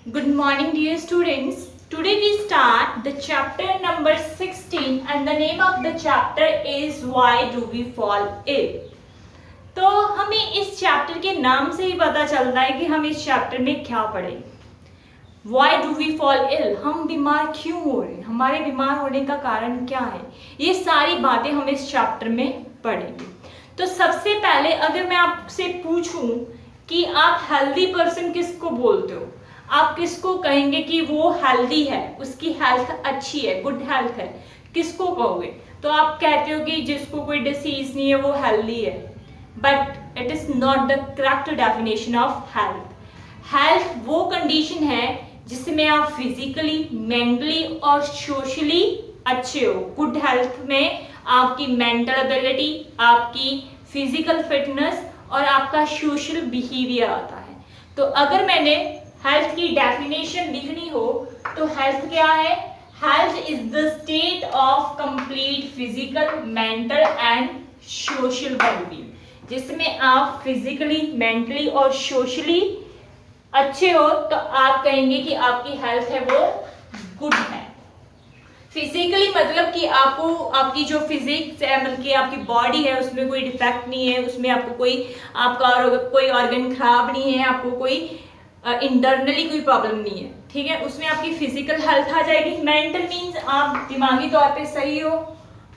Good morning, dear students. Today we start the chapter number 16 and the name of the chapter is Why Do We Fall Ill? तो हमें इस chapter के नाम से ही पता चलता है कि हम इस चैप्टर में क्या पढ़ेंगे. Why do we fall ill? हम बीमार क्यों हो रहे हैं, हमारे बीमार होने का कारण क्या है, ये सारी बातें हम इस चैप्टर में पढ़ेंगे. तो सबसे पहले अगर मैं आपसे पूछूं कि आप हेल्दी पर्सन किसको बोलते हो, आप किसको कहेंगे कि वो हेल्दी है, उसकी हेल्थ अच्छी है, गुड हेल्थ है, किसको कहोगे? तो आप कहते हो कि जिसको कोई डिसीज नहीं है वो हेल्दी है. But it is not the correct definition of health. Health वो कंडीशन है जिसमें आप फिजिकली, मेंटली और सोशली अच्छे हो. गुड हेल्थ में आपकी मेंटल एबिलिटी, आपकी फिजिकल फिटनेस और आपका सोशल बिहेवियर आता है. तो अगर मैंने हेल्थ की डेफिनेशन लिखनी हो तो हेल्थ क्या है? Health is the state of complete physical, mental and social wellbeing, जिसमें आप फिजिकली, मेंटली और सोशली अच्छे हो तो आप कहेंगे कि आपकी हेल्थ है वो गुड है. फिजिकली मतलब कि आपको आपकी जो फिजिक्स है, मतलब कि आपकी बॉडी है उसमें कोई डिफेक्ट नहीं है, उसमें आपको कोई ऑर्गन खराब नहीं है, आपको कोई इंटरनली कोई प्रॉब्लम नहीं है. ठीक है, उसमें आपकी फिजिकल हेल्थ आ जाएगी. मेंटल मीन्स आप दिमागी तौर पे सही हो.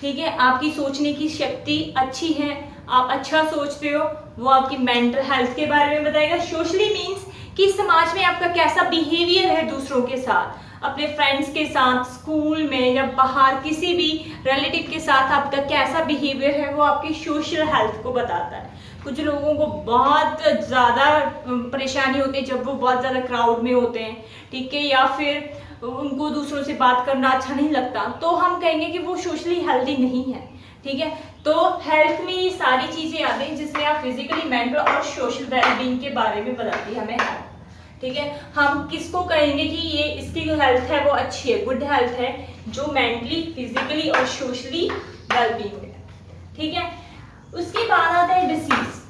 ठीक है, आपकी सोचने की शक्ति अच्छी है, आप अच्छा सोचते हो, वो आपकी मेंटल हेल्थ के बारे में बताएगा. सोशली मीन्स कि समाज में आपका कैसा बिहेवियर है दूसरों के साथ, अपने फ्रेंड्स के साथ, स्कूल में या बाहर किसी भी रिलेटिव के साथ आपका कैसा बिहेवियर है, वो आपकी सोशल हेल्थ को बताता है. कुछ लोगों को बहुत ज़्यादा परेशानी होती है जब वो बहुत ज़्यादा क्राउड में होते हैं, ठीक है, या फिर उनको दूसरों से बात करना अच्छा नहीं लगता, तो हम कहेंगे कि वो सोशली हेल्दी नहीं है. ठीक है, तो हेल्थ में ये सारी चीज़ें आती हैं जिसमें आप फिजिकली, मेंटल और सोशल वेलबींग के बारे में बताती है हमें हेल्थ. ठीक है, हम किसको कहेंगे कि ये इसकी जो हेल्थ है वो अच्छी है, गुड हेल्थ है, जो मेंटली, फिजिकली और सोशली वेलबींग है. ठीक है, उसके बाद आता है डिसीज.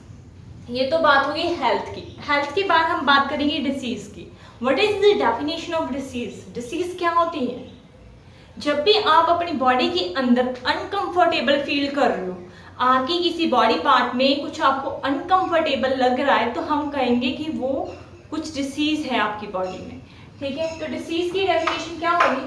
ये तो बात होगी हेल्थ की. हेल्थ के बाद हम बात करेंगे डिसीज की. What is the definition of disease? Disease क्या होती है? जब भी आप अपनी बॉडी के अंदर अनकंफर्टेबल फील कर रहे हो, आपकी किसी बॉडी पार्ट में कुछ आपको अनकंफर्टेबल लग रहा है, तो हम कहेंगे कि वो कुछ डिसीज है आपकी बॉडी में. ठीक है, तो डिसीज की डेफिनेशन क्या होगी?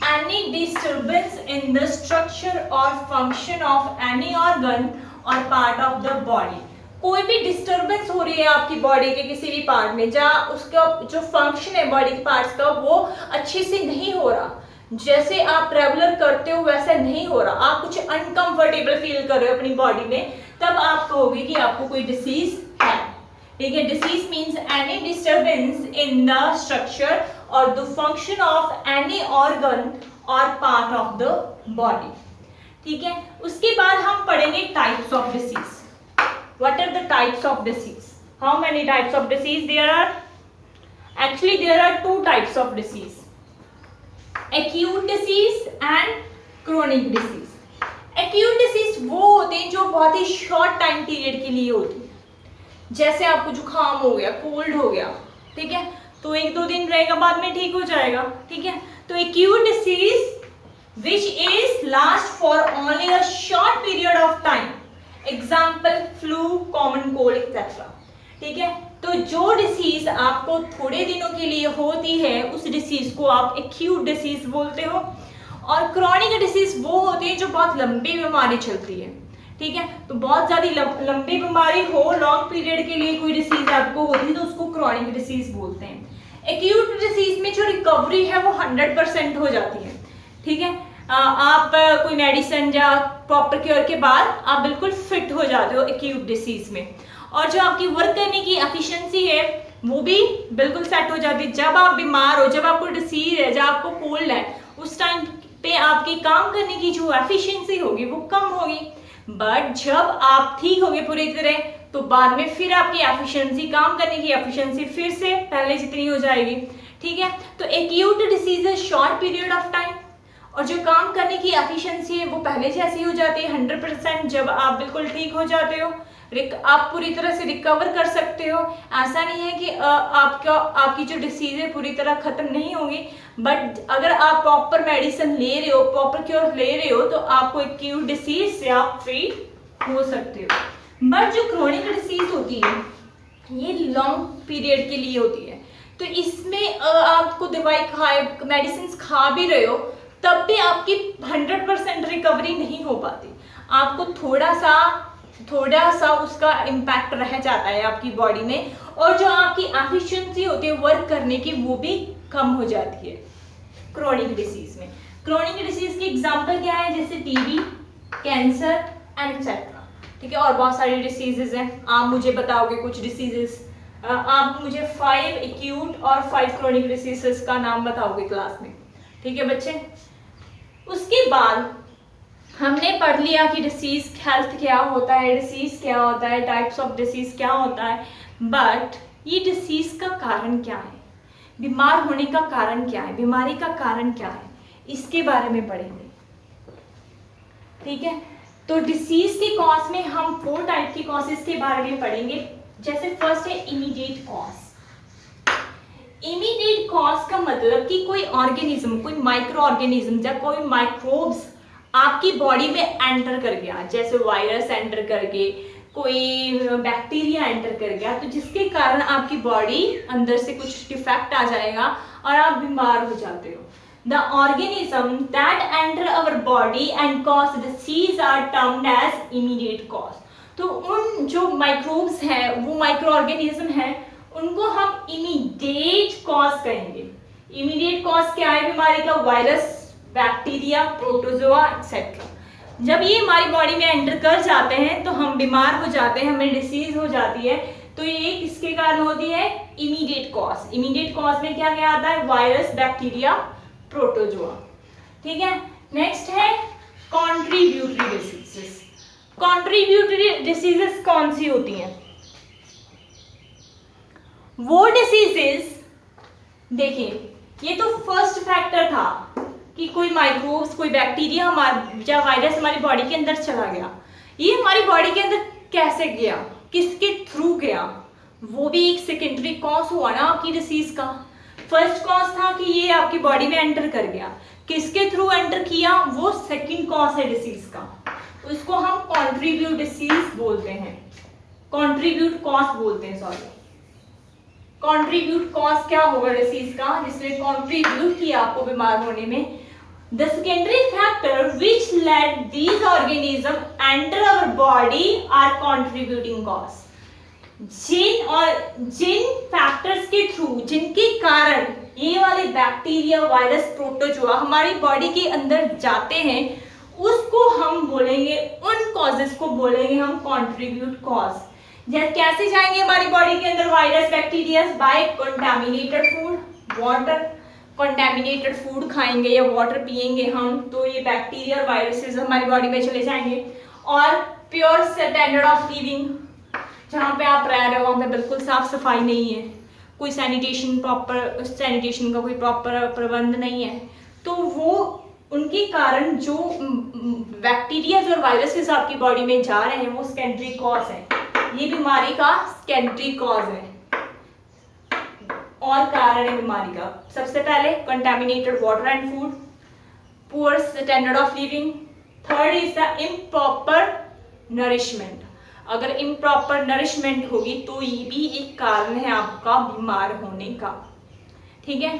Any disturbance in the structure और फंक्शन ऑफ एनी ऑर्गन और पार्ट ऑफ द बॉडी. कोई भी डिस्टर्बेंस हो रही है आपकी बॉडी के किसी भी पार्ट में, जहाँ उसका जो फंक्शन है बॉडी के पार्ट्स का वो अच्छे से नहीं हो रहा, जैसे आप रेगुलर करते हो वैसा नहीं हो रहा, आप कुछ अनकंफर्टेबल फील कर रहे हो अपनी बॉडी में, तब आप कहोगे कि आपको कोई डिसीज है. ठीक है, disease means any disturbance in the structure और the function of any organ और पार्ट ऑफ द बॉडी. ठीक है, उसके बाद हम पढ़ेंगे types of disease. What are the types of disease? How many types of disease there are? Actually, there are two types of disease: acute disease and chronic disease. Acute disease वो होते हैं जो बहुत ही short time period के लिए होती है. जैसे आपको जुकाम हो गया, कोल्ड हो गया, ठीक है, तो 1-2 दिन रहेगा, बाद में ठीक हो जाएगा. ठीक है, तो acute disease which is last for only a short period of time. Example flu, common cold etcetera. ठीक है, तो जो डिसीज आपको थोड़े दिनों के लिए होती है उस डिसीज को आप एक्यूट डिसीज बोलते हो. और क्रॉनिक डिसीज वो होती है जो बहुत लंबी बीमारी चलती है. ठीक है, तो बहुत ज़्यादा लंबी बीमारी हो, लॉन्ग पीरियड के लिए कोई डिसीज आपको होती है तो उसको क्रॉनिक डिसीज बोलते हैं. एक्यूट डिसीज में जो रिकवरी है वो 100% हो जाती है. ठीक है, आप कोई मेडिसिन या प्रॉपर क्योर के बाद आप बिल्कुल फिट हो जाते हो एक्यूट डिसीज में, और जो आपकी वर्क करने की एफिशिएंसी है वो भी बिल्कुल सेट हो जाती है. जब आप बीमार हो, जब आपको डिसीज है, जब आपको कोल्ड है, उस टाइम पे आपकी काम करने की जो एफिशिएंसी होगी वो कम होगी. बट जब आप ठीक होगे पूरी तरह तो बाद में फिर आपकी एफिशिएंसी, काम करने की एफिशिएंसी फिर से पहले जितनी हो जाएगी. ठीक है, तो एक्यूट डिसीज है शॉर्ट पीरियड ऑफ टाइम, और जो काम करने की एफिशिएंसी है वो पहले जैसी हो जाती है 100% जब आप बिल्कुल ठीक हो जाते हो. आप पूरी तरह से रिकवर कर सकते हो। ऐसा नहीं है कि आपकी जो डिसीज है पूरी तरह खत्म नहीं होगी, बट अगर आप प्रॉपर मेडिसिन ले रहे हो, प्रॉपर क्योर ले रहे हो, तो आपको एक्यूट डिसीज से आप फ्री हो सकते हो। बट जो क्रोनिक डिसीज होती है ये लॉन्ग पीरियड के लिए होती है, तो इसमें आपको दवाई मेडिसिन खा भी रहे हो तब भी आपकी 100% रिकवरी नहीं हो पाती। आपको थोड़ा सा उसका इम्पैक्ट रह जाता है आपकी बॉडी में, और जो आपकी एफिशिएंसी होती है वर्क करने की वो भी कम हो जाती है क्रोनिक डिसीज में। क्रोनिक डिसीज की एग्जांपल क्या है, जैसे टीबी, कैंसर एंड एक्सेट्रा, ठीक है। और बहुत सारी डिसीजेज हैं, आप मुझे बताओगे कुछ डिसीजेस, आप मुझे 5 एक्यूट और 5 क्रोनिक डिसीजेस का नाम बताओगे क्लास में, ठीक है बच्चे। उसके बाद हमने पढ़ लिया कि डिसीज हेल्थ क्या होता है, डिसीज क्या होता है, टाइप्स ऑफ डिसीज क्या होता है, बट ये डिसीज का कारण क्या है, बीमार होने का कारण क्या है, बीमारी का कारण क्या है, इसके बारे में पढ़ेंगे, ठीक है। तो डिसीज के कॉज में हम 4 टाइप के कॉजेस के बारे में पढ़ेंगे। जैसे फर्स्ट है इमीडिएट कॉज। इमीडिएट कॉज का मतलब कि कोई ऑर्गेनिज्म, कोई माइक्रो ऑर्गेनिज्म या कोई माइक्रोब्स आपकी बॉडी में एंटर कर गया, जैसे वायरस एंटर कर गए, कोई बैक्टीरिया एंटर कर गया, तो जिसके कारण आपकी बॉडी अंदर से कुछ डिफेक्ट आ जाएगा और आप बीमार हो जाते हो। The organism that enter our body and cause disease are termed as immediate cause. तो उन जो माइक्रोब्स हैं, वो माइक्रो ऑर्गेनिज्म हैं, उनको हम इमीडिएट कॉज कहेंगे। इमीडिएट कॉज क्या है बीमारी का, वायरस, बैक्टीरिया, प्रोटोजोआ एक्सेट्रा। जब ये हमारी बॉडी में एंटर कर जाते हैं तो हम बीमार हो जाते हैं, हमें डिसीज हो जाती है, तो ये किसके कारण होती है, इमीडिएट कॉज। इमीडिएट कॉज में क्या क्या आता है, वायरस, बैक्टीरिया, प्रोटोजोआ, ठीक है। नेक्स्ट है कॉन्ट्रीब्यूटरी डिसीजेस। कॉन्ट्रीब्यूटरी डिसीजेस कौन सी होती हैं, वो डिसीजेस, देखिए ये तो फर्स्ट फैक्टर था कि कोई माइक्रोब्स, कोई बैक्टीरिया या वायरस हमारी बॉडी के अंदर चला गया। ये हमारी बॉडी के अंदर कैसे गया, किसके थ्रू गया, वो भी एक सेकेंडरी कॉज हुआ ना आपकी डिसीज का। फर्स्ट कॉज था कि ये आपकी बॉडी में एंटर कर गया, किसके थ्रू एंटर किया, वो सेकंड कॉज है डिसीज का, उसको हम कॉन्ट्रीब्यूट डिसीज बोलते हैं, कॉन्ट्रीब्यूट कॉज बोलते हैं, सॉरी। कॉन्ट्रीब्यूट कॉज क्या होगा डिसीज का, जिसने कॉन्ट्रीब्यूट किया आपको बीमार होने में। The secondary factor which led these organisms enter our body are contributing cause. जिन फैक्टर्स के थ्रू, जिनके कारण ये वाले बैक्टीरिया, वायरस, प्रोटोजोआ हमारी बॉडी के अंदर जाते हैं, उसको हम बोलेंगे, उन कॉजेस को बोलेंगे हम कॉन्ट्रीब्यूट कॉज। कैसे जाएंगे हमारी बॉडी के अंदर virus, bacteria, by contaminated food, water. Contaminated food खाएंगे या वाटर पिएंगे हम, तो ये बैक्टीरिया और वायरसेस हमारी बॉडी में चले जाएंगे। और प्योर स्टैंडर्ड ऑफ लिविंग, जहाँ पे आप रह रहे हो वहाँ पे बिल्कुल साफ सफाई नहीं है, कोई सैनिटेशन का कोई प्रॉपर प्रबंध नहीं है, तो वो उनके कारण जो बैक्टीरिया और वायरसेस आपकी बॉडी में जा रहे हैं वो सेकेंडरी कॉज है, ये बीमारी का सेकेंडरी कॉज है और कारण है बीमारी का। सबसे पहले contaminated water and food, poor standard of living, third is the improper nourishment. अगर इम्प्रॉपर नरिशमेंट होगी तो ये भी एक कारण है आपका बीमार होने का, ठीक है।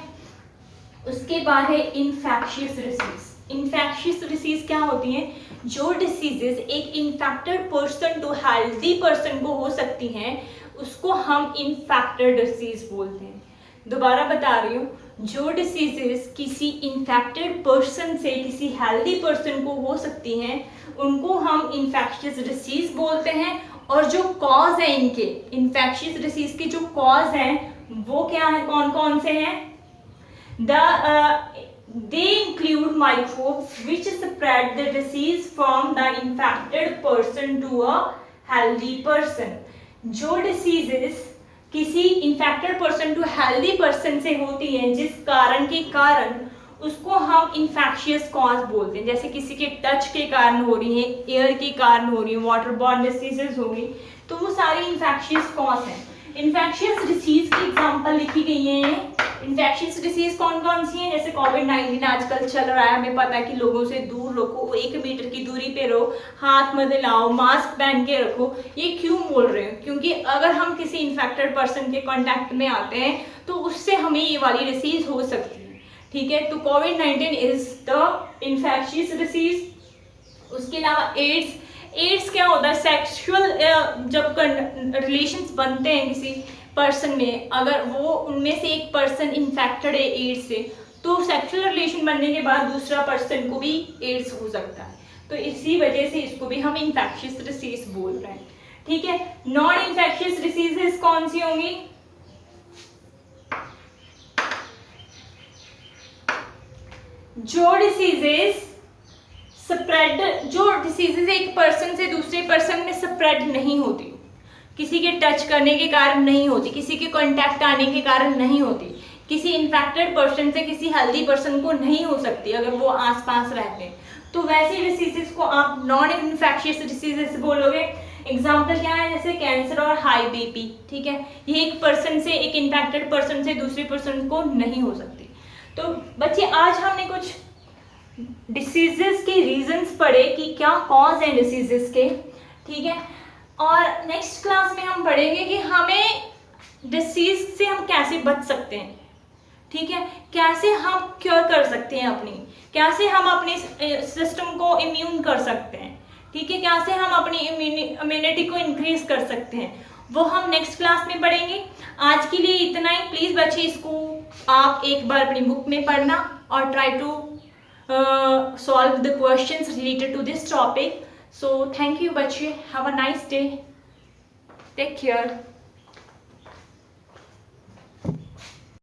उसके बाद है इन्फेक्शियस डिसीज। इन्फेक्शियस डिसीज क्या होती हैं, जो डिसीजेस एक infected person to healthy person को हो सकती हैं, उसको हम इन्फेक्टेड डिसीज बोलते हैं। दोबारा बता रही हूँ, जो डिसीजेस किसी इन्फेक्टेड पर्सन से किसी हेल्दी पर्सन को हो सकती हैं, उनको हम इन्फेक्शियस डिसीज बोलते हैं। और जो कॉज है इनके इन्फेक्शियस डिसीज के जो कॉज हैं वो क्या है, कौन कौन से हैं, they include microbes which spread the disease from the infected person to a healthy person. जो diseases किसी infected person to healthy person से होती हैं, जिस कारण के कारण उसको हम infectious cause बोलते हैं। जैसे किसी के टच के कारण हो रही है, एयर के कारण हो रही है, वाटर बॉर्न डिसीजेस होगी, तो वो सारी इन्फेक्शियस कॉज हैं। इन्फेक्शियस डिसीज की एग्जांपल लिखी गई है। इन्फेक्शियस डिसीज कौन कौन सी हैं? जैसे कोविड-19 आजकल चल रहा है, हमें पता है कि लोगों से दूर रखो, 1 मीटर की दूरी पे रहो, हाथ मत मिलाओ, मास्क पहन के रखो। ये क्यों बोल रहे हो? क्योंकि अगर हम किसी इन्फेक्टेड पर्सन के कांटेक्ट में आते हैं तो उससे हमें ये वाली डिसीज हो सकती है, ठीक है। तो कोविड-19 इज द इन्फेक्शियस डिसीज। उसके अलावा एड्स क्या होता है? सेक्सुअल जब रिलेशंस बनते हैं किसी पर्सन में, अगर वो उनमें से एक पर्सन इन्फेक्टेड है एड्स से, तो सेक्सुअल रिलेशन बनने के बाद दूसरा पर्सन को भी एड्स हो सकता है। तो इसी वजह से इसको भी हम इन्फेक्शियस डिसीज बोल रहे हैं, ठीक है। नॉन इन्फेक्शियस डिसीजेस कौन सी होंगी? जो डिसीजेस एक पर्सन से दूसरे पर्सन में स्प्रेड नहीं होती, किसी के टच करने के कारण नहीं होती, किसी के कांटेक्ट आने के कारण नहीं होती, किसी इन्फेक्टेड पर्सन से किसी हेल्दी पर्सन को नहीं हो सकती अगर वो आसपास रहते हैं, तो वैसी डिसीजेस को आप नॉन इन्फेक्शियस डिसीजेस बोलोगे। एग्जाम्पल क्या है? जैसे कैंसर और हाई बीपी, ठीक है। ये एक पर्सन से, एक इन्फेक्टेड पर्सन से दूसरे पर्सन को नहीं हो सकती। तो बच्चे, आज हमने कुछ डिसीजेस के रीजंस पढ़े कि क्या कॉज है डिसीजेस के, ठीक है। और नेक्स्ट क्लास में हम पढ़ेंगे कि हमें डिसीज से हम कैसे बच सकते हैं, ठीक है। कैसे हम क्योर कर सकते हैं अपनी, कैसे हम अपने सिस्टम को इम्यून कर सकते हैं, ठीक है। कैसे हम अपनी इम्यूनिटी को इंक्रीज कर सकते हैं, वो हम नेक्स्ट क्लास में पढ़ेंगे। आज के लिए इतना ही। प्लीज बच्चे, इसको आप एक बार अपनी बुक में पढ़ना और try to solve the questions related to this topic. So thank you बच्चे, have a nice day, take care.